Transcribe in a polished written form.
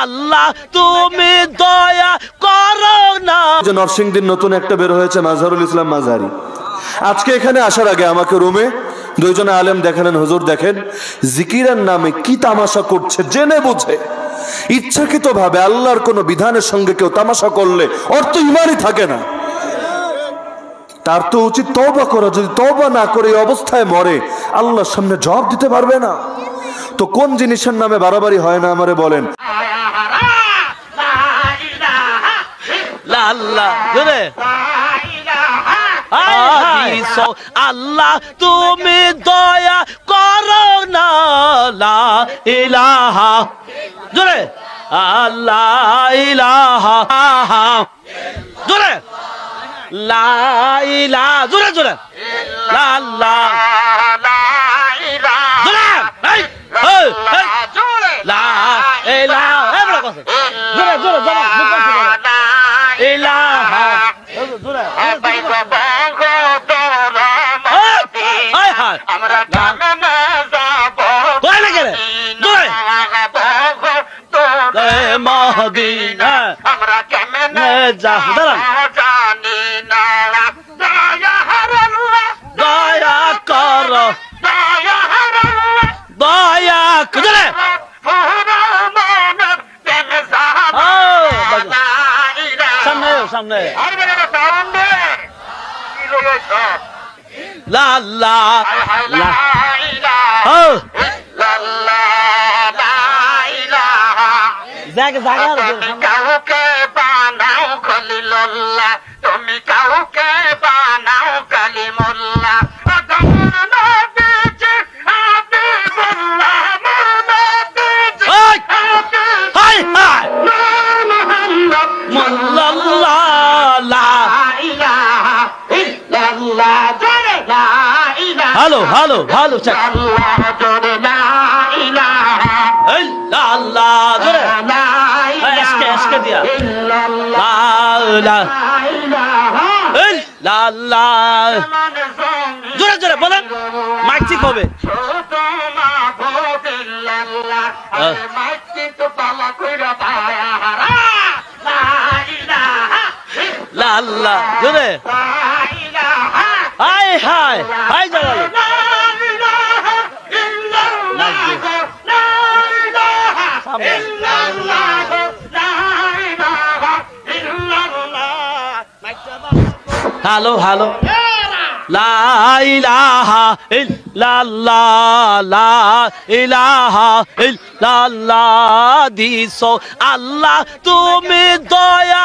আল্লাহ তুমি দয়া করো না। নরসিংদীর নতুন একটা বের হয়েছে মাজহারুল ইসলাম মাঝারি। আজকে এখানে আসার আগে আমাকে রুমে দুইজনে আলেম দেখালেন, হুজুর দেখেন জিকিরের নামে কি তামাশা করছে, জেনে বুঝে ইচ্ছাকৃত ভাবে আল্লাহর কোন বিধানের সঙ্গে কেউ তামাশা করলে ওর তো ইমানই থাকে না। তার তো উচিত তওবা করা। যদি তওবা না করে এই অবস্থায় মরে আল্লাহর সামনে জবাব দিতে পারবে না। তো কোন জিনিসের নামে বাড়াবাড়ি হয় না আমারে বলেন। আল্লাহ তুমি দয়া করো না। লা ইলাহা জোরে আল্লাহ ইলাহা জোরে লা ইলাহা জোরে জোরে লা লা লা ইলাহা জোরে এই জোরে লা ইলাহা এবড়া কথা জোরে জোরে জমা মুখ করতে লা ইলাহা জোরে ভাই বাবা গো তোরা মাটি আমরা জানা যাব কই লাগে রে জোরে তোরা মদিনা আমরা কেমনে যাব দাঁড়ান জানি না। দয়া হারাল্লাহ দয়া করো দয়া হারাল্লাহ দয়া করে সামনে সামনে লা লা লা জায়গা কাউকে বানাও খলিলুল্লাহ, তুমি কাউকে বানাও কালিমুল্লাহ। হ্যালো হ্যালো হ্যালো জোরে জোরে বলেন, মাইক ঠিক হবে। আল্লাহ জোরে high high high Jalal hello hello লা ইলাহা ইল্লাল্লাহ লা ইলাহা ইল্লাল্লাহ দিছো আল্লাহ তুমি দয়া